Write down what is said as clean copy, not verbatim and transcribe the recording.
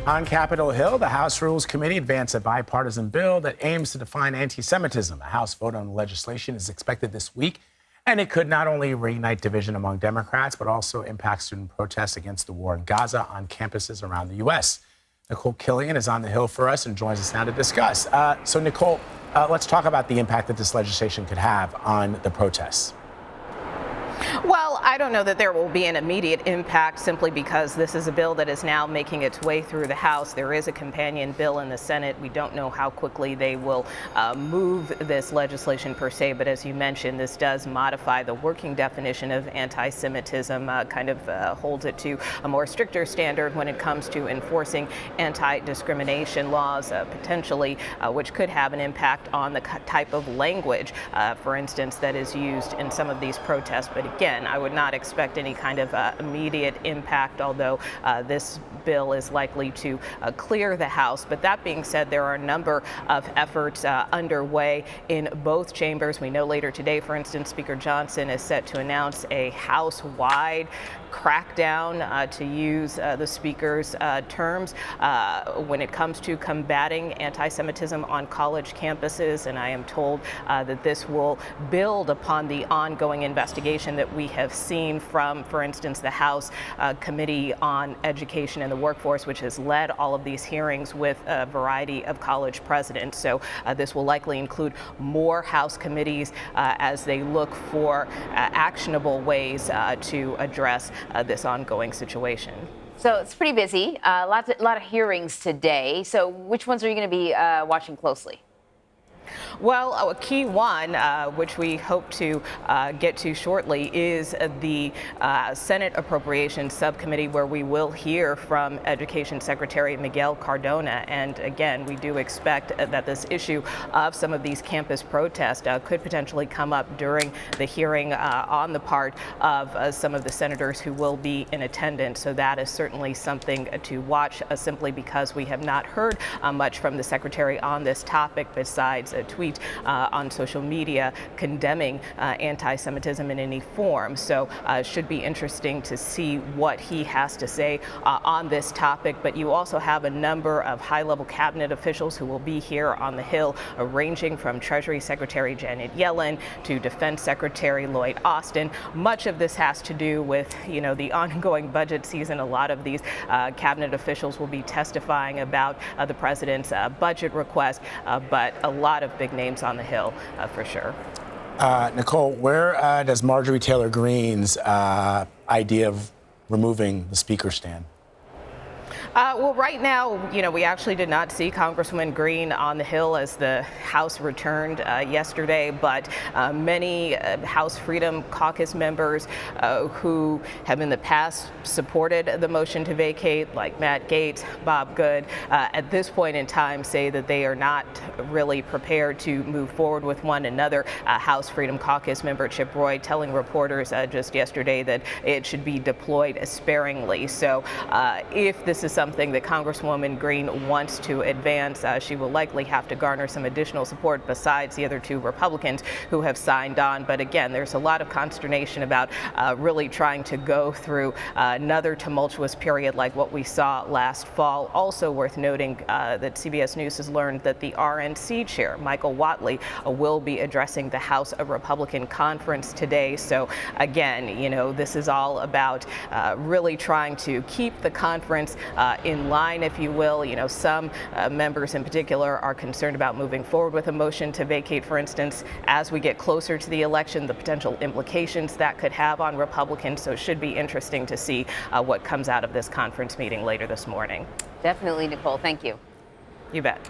On Capitol Hill, the House Rules Committee advanced a bipartisan bill that aims to define anti-Semitism. A House vote on the legislation is expected this week, and it could not only reignite division among Democrats, but also impact student protests against the war in Gaza on campuses around the U.S. Nikole Killion is on the Hill for us and joins us now to discuss. So, Nikole, let's talk about the impact that this legislation could have on the protests. Well, I don't know that there will be an immediate impact simply because this is a bill that is now making its way through the House. There is a companion bill in the Senate. We don't know how quickly they will move this legislation per se, but as you mentioned, this does modify the working definition of anti-Semitism, holds it to a more stricter standard when it comes to enforcing anti-discrimination laws, potentially, which could have an impact on the type of language, for instance, that is used in some of these protests. But again, I would not expect any kind of immediate impact, although this bill is likely to clear the House. But that being said, there are a number of efforts underway in both chambers. We know later today, for instance, Speaker Johnson is set to announce a House-wide crackdown, to use the Speaker's terms, when it comes to combating anti-Semitism on college campuses. And I am told that this will build upon the ongoing investigation that we have seen from, for instance, the House Committee on Education and the Workforce, which has led all of these hearings with a variety of college presidents. So this will likely include more House committees as they look for actionable ways to address this ongoing situation. So it's pretty busy. A lot of hearings today. So which ones are you going to be watching closely? Well, a key one, which we hope to get to shortly, is the Senate Appropriations Subcommittee, where we will hear from Education Secretary Miguel Cardona. And again, we do expect that this issue of some of these campus protests could potentially come up during the hearing on the part of some of the senators who will be in attendance. So that is certainly something to watch, simply because we have not heard much from the Secretary on this topic besides a tweet on social media condemning anti-Semitism in any form. So it should be interesting to see what he has to say on this topic. But you also have a number of high-level cabinet officials who will be here on the Hill, ranging from Treasury Secretary Janet Yellen to Defense Secretary Lloyd Austin. Much of this has to do with, the ongoing budget season. A lot of these cabinet officials will be testifying about the president's budget request, but a lot of big names on the Hill for sure. Nikole, where does Marjorie Taylor Greene's idea of removing the speaker stand? Well, right now, we actually did not see Congresswoman Greene on the Hill as the House returned yesterday, but many House Freedom Caucus members who have in the past supported the motion to vacate, like Matt Gaetz, Bob Good, at this point in time say that they are not really prepared to move forward with one another. House Freedom Caucus member Chip Roy telling reporters just yesterday that it should be deployed sparingly. So if this is something that Congresswoman Greene wants to advance, she will likely have to garner some additional support besides the other two Republicans who have signed on. But again, there's a lot of consternation about really trying to go through another tumultuous period like what we saw last fall. Also worth noting that CBS News has learned that the RNC chair, Michael Whatley, will be addressing the House Republican Conference today. So again, this is all about really trying to keep the conference in line, if you will. Some members in particular are concerned about moving forward with a motion to vacate, for instance, as we get closer to the election, the potential implications that could have on Republicans. So it should be interesting to see what comes out of this conference meeting later this morning. Definitely, Nikole. Thank you. You bet.